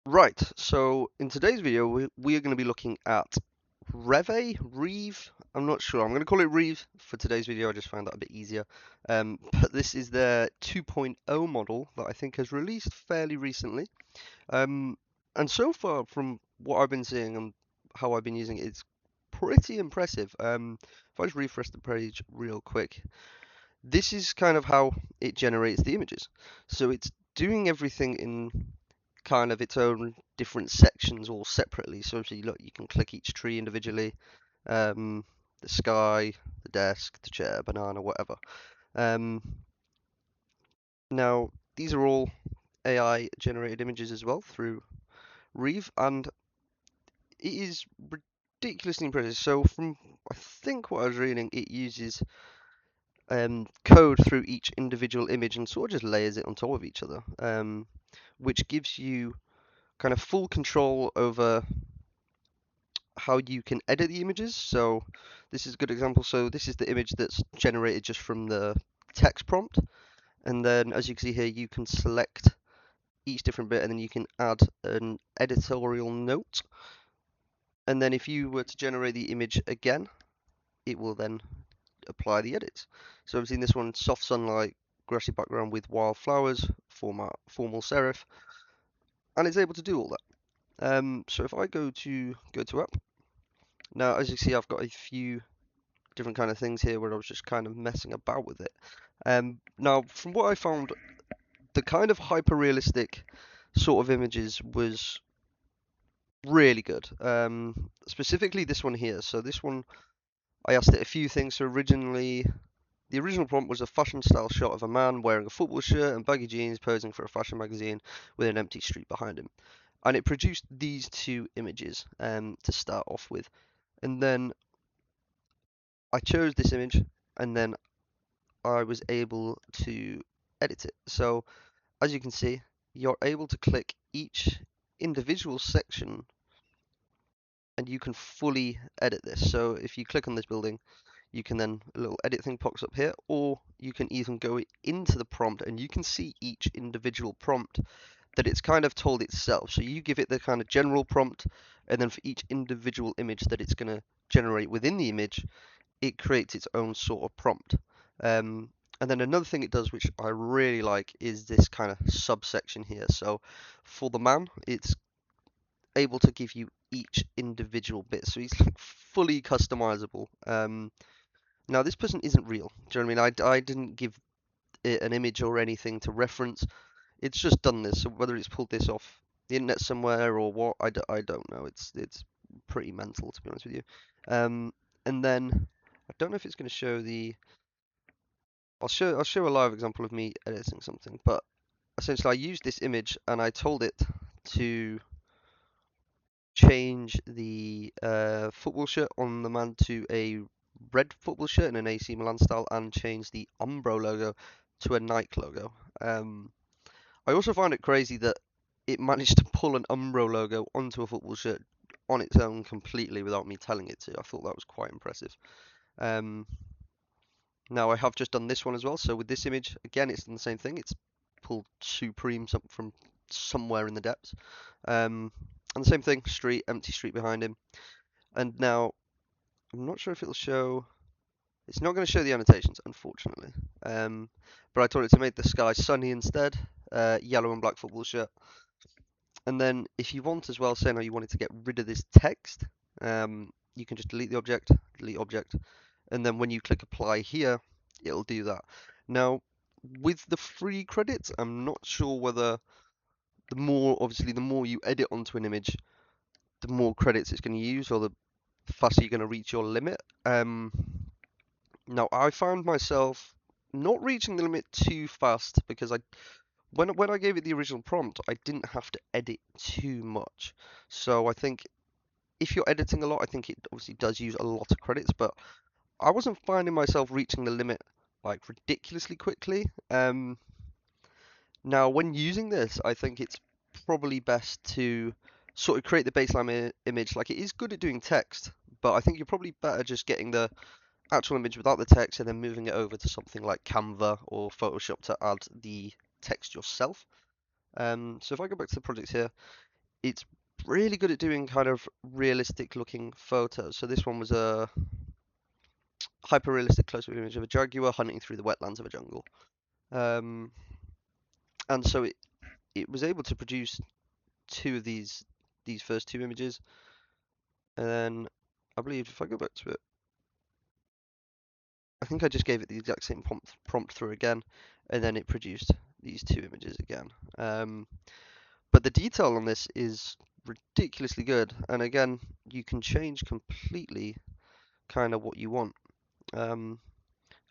Right, so in today's video, we are going to be looking at Reve. I'm not sure. I'm going to call it Reve for today's video. I just found that a bit easier. But this is their 2.0 model that I think has released fairly recently. Um, and so far, from what I've been seeing and how I've been using it, it's pretty impressive. If I just refresh the page real quick, this is kind of how it generates the images. So it's doing everything in kind of its own different sections all separately. So obviously, look, you can click each tree individually, um, the sky, the desk, the chair, banana, whatever. Um, Now, these are all AI generated images as well through Reve, and it is ridiculously impressive. So from I think what I was reading, it uses code through each individual image and sort of just layers it on top of each other, which gives you kind of full control over how you can edit the images. So this is a good example. So this is the image that's generated just from the text prompt. And then as you can see here, you can select each different bit and then you can add an editorial note. And then if you were to generate the image again, it will then apply the edits. So I've seen this one, soft sunlight, grassy background with wildflowers, formal serif, and it's able to do all that. So if I go to app, now as you see, I've got a few different kind of things here where I was just kind of messing about with it. Now, from what I found, the kind of hyper realistic sort of images was really good. Specifically this one here. So this one, I asked it a few things. So originally, the original prompt was a fashion style shot of a man wearing a football shirt and baggy jeans posing for a fashion magazine with an empty street behind him. And it produced these two images to start off with. And then I chose this image and then I was able to edit it. So as you can see, you're able to click each individual section and you can fully edit this. So if you click on this building, you can then, a little edit thing pops up here, or you can even go into the prompt and you can see each individual prompt that it's kind of told itself. So you give it the kind of general prompt, and then for each individual image that it's going to generate within the image, it creates its own sort of prompt. And then another thing it does, which I really like, is this kind of subsection here. So for the man, it's able to give you each individual bit, so he's like fully customizable. Now this person isn't real. Do you know what I mean? I didn't give it an image or anything to reference. It's just done this. So whether it's pulled this off the internet somewhere or what, I don't know. It's pretty mental, to be honest with you. And then I don't know if it's going to show the. I'll show a live example of me editing something, but essentially I used this image and I told it to change the football shirt on the man to a red football shirt in an AC Milan style and change the Umbro logo to a Nike logo. I also find it crazy that it managed to pull an Umbro logo onto a football shirt on its own completely without me telling it to. I thought that was quite impressive. Um, Now I have just done this one as well. So with this image, again, it's done the same thing. It's pulled Supreme from somewhere in the depths. And the same thing, street, empty street behind him. And now I'm not sure if it'll show. It's not going to show the annotations, unfortunately. But I told it to make the sky sunny instead, yellow and black football shirt. And then if you want as well, say now you wanted to get rid of this text, you can just delete the object, delete object, and then when you click apply here, it'll do that. Now, with the free credits, I'm not sure whether obviously, the more you edit onto an image, the more credits it's going to use, or the faster you're going to reach your limit. Now, I found myself not reaching the limit too fast because when I gave it the original prompt, I didn't have to edit too much. So I think if you're editing a lot, I think it obviously does use a lot of credits, but I wasn't finding myself reaching the limit like ridiculously quickly. Now, when using this, I think it's probably best to sort of create the baseline image. Like, it is good at doing text, but I think you're probably better just getting the actual image without the text and then moving it over to something like Canva or Photoshop to add the text yourself. So if I go back to the project here, it's really good at doing kind of realistic looking photos. So this one was a hyper realistic close-up image of a jaguar hunting through the wetlands of a jungle. Um, and so it was able to produce two of these first two images, and then I believe if I go back to it, I think I just gave it the exact same prompt through again, and then it produced these two images again. But the detail on this is ridiculously good, and again, you can change completely kind of what you want. And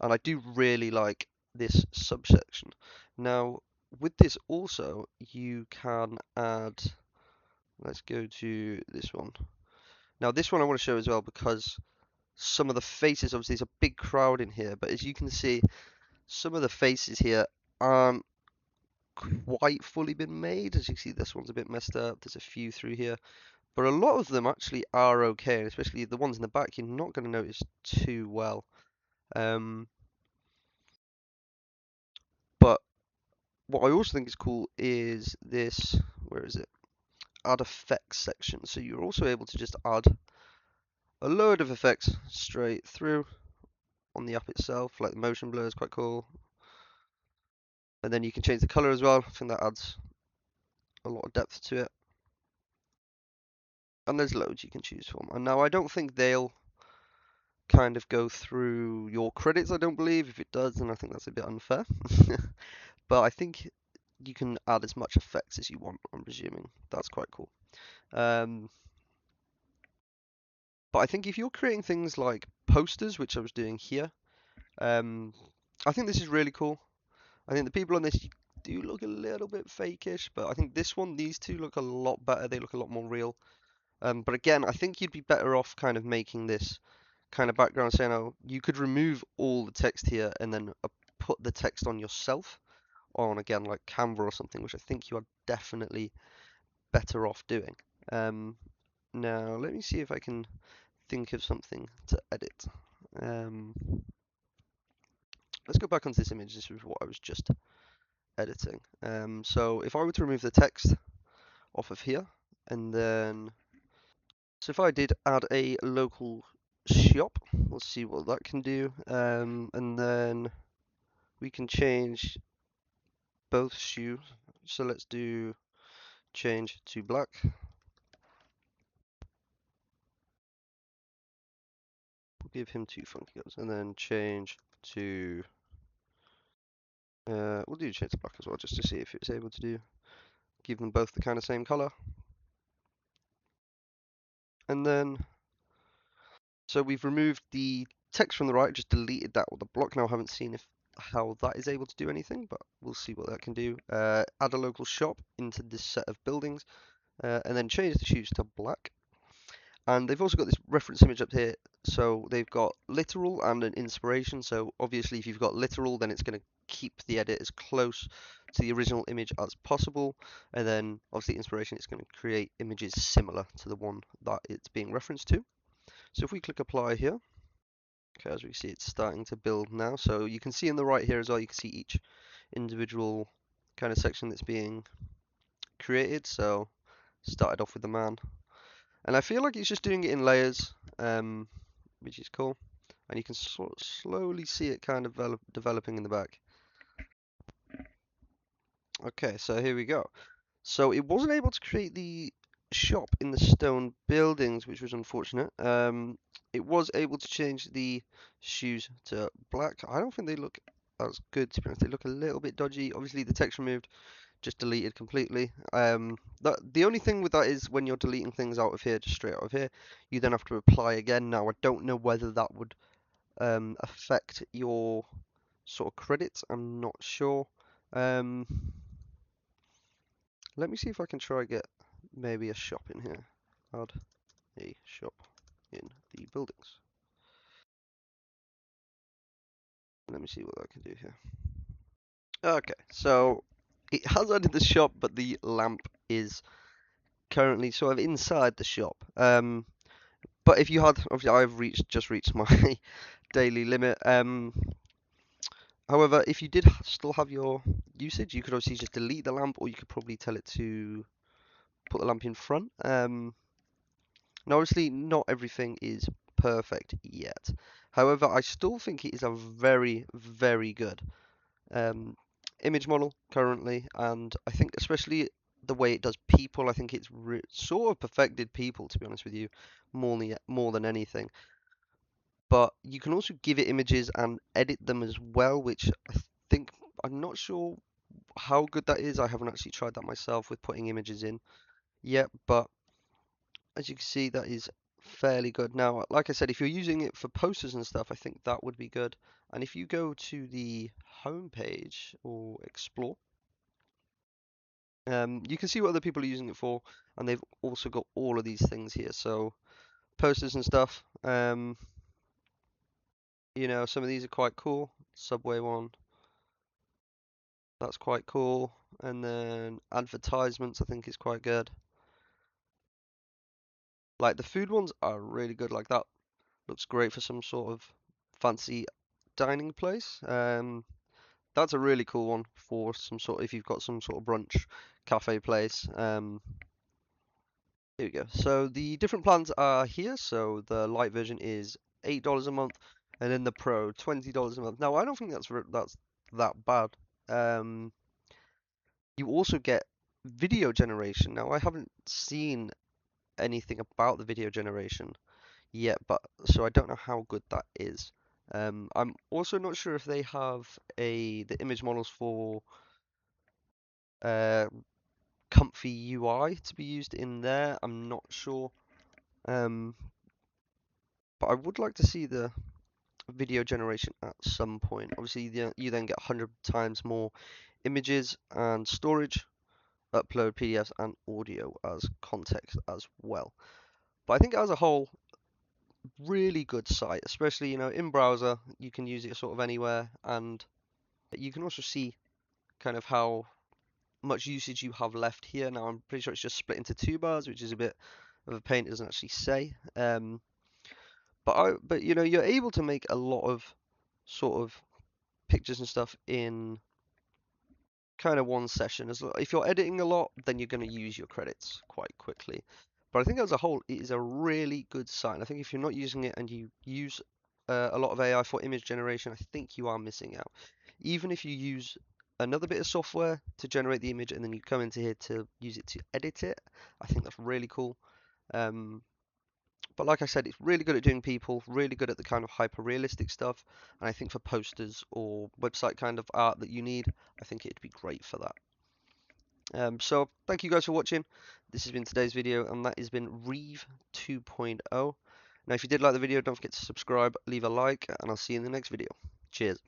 I do really like this subsection. Now, with this also, you can add, let's go to this one. Now, this one I want to show as well because some of the faces, obviously, there's a big crowd in here, but as you can see, some of the faces here aren't quite fully been made. As you see, this one's a bit messed up. There's a few through here, but a lot of them actually are okay, and especially the ones in the back, you're not going to notice too well. But what I also think is cool is this, where is it? Add effects section. So you're also able to just add a load of effects straight through on the app itself, like the motion blur is quite cool. And then you can change the color as well. I think that adds a lot of depth to it. And there's loads you can choose from. And now I don't think they'll kind of go through your credits, I don't believe. If it does, then I think that's a bit unfair. But I think you can add as much effects as you want, I'm presuming. That's quite cool. But I think if you're creating things like posters, which I was doing here, I think this is really cool. I think the people on this do look a little bit fakish, but I think this one, these two look a lot better. They look a lot more real. But again, I think you'd be better off kind of making this kind of background saying, oh, you could remove all the text here and then put the text on yourself on, again, like Canva or something, which I think you are definitely better off doing. Now, let me see if I can think of something to edit. Um, let's go back onto this image. This was what I was just editing. So if I were to remove the text off of here, and then, so if I did add a local shop, let's see what that can do. And then we can change both shoes. So let's do change to black. We'll give him two funky colors, and then change to we'll do change to black as well, just to see if it's able to do give them both the kind of same color. And then, so we've removed the text from the right, just deleted that with the block. Now I haven't seen how that is able to do anything, but we'll see what that can do. Add a local shop into this set of buildings, and then change the shoes to black. And they've also got this reference image up here. So they've got literal and an inspiration. So obviously if you've got literal, then it's going to keep the edit as close to the original image as possible. And then obviously inspiration is going to create images similar to the one that it's being referenced to. So if we click apply here, okay, as we see it's starting to build now. So you can see in the right here as well, you can see each individual kind of section that's being created. So started off with the man. And I feel like it's just doing it in layers, which is cool. And you can sort of slowly see it kind of developing in the back. Okay, so here we go. So it wasn't able to create the shop in the stone buildings, which was unfortunate. It was able to change the shoes to black. I don't think they look as good, to be honest. They look a little bit dodgy. Obviously, the text removed, just deleted completely. The only thing with that is when you're deleting things out of here, just straight out of here, you then have to apply again. Now, I don't know whether that would affect your sort of credits. I'm not sure. Let me see if I can try get maybe a shop in here. Add a shop in the buildings. Let me see what that can do here. Okay, so it has added the shop, but the lamp is currently sort of inside the shop. But if you had, obviously, just reached my daily limit. However, if you did still have your usage, you could obviously just delete the lamp, or you could probably tell it to put the lamp in front. Now, obviously, not everything is perfect yet. However, I still think it is a very, very good um, image model currently, and I think especially the way it does people, I think it's sort of perfected people, to be honest with you, more than anything. But you can also give it images and edit them as well, which I think I'm not sure how good that is. I haven't actually tried that myself with putting images in yet, but as you can see, that is fairly good. Now, like I said, if you're using it for posters and stuff, I think that would be good. And if you go to the home page or explore, you can see what other people are using it for, and they've also got all of these things here. So posters and stuff. Some of these are quite cool. Subway one, that's quite cool. And then advertisements, I think is quite good. Like the food ones are really good. Like that looks great for some sort of fancy dining place. That's a really cool one for some sort if you've got some sort of brunch cafe place. Here we go. So the different plans are here. So the light version is $8 a month, and then the Pro $20 a month. Now I don't think that's that bad. Um, you also get video generation. Now I haven't seen anything about the video generation yet, but so I don't know how good that is. I'm also not sure if they have the image models for uh, comfy UI to be used in there. I'm not sure. Um, but I would like to see the video generation at some point. Obviously, you then get 100 times more images and storage, upload PDFs and audio as context as well. But I think as a whole, really good site, especially in browser. You can use it sort of anywhere, and you can also see kind of how much usage you have left here. Now I'm pretty sure it's just split into two bars, which is a bit of a pain. It doesn't actually say. But you're able to make a lot of sort of pictures and stuff in kind of one session. If you're editing a lot, then you're going to use your credits quite quickly. But I think as a whole, it is a really good site. And I think if you're not using it and you use a lot of AI for image generation, I think you are missing out. Even if you use another bit of software to generate the image and then you come into here to use it to edit it, I think that's really cool. But like I said, it's really good at doing people, really good at the kind of hyper realistic stuff. And I think for posters or website kind of art that you need, I think it'd be great for that. So thank you guys for watching. This has been today's video, and that has been Reve 2.0. Now, if you did like the video, don't forget to subscribe, leave a like, and I'll see you in the next video. Cheers.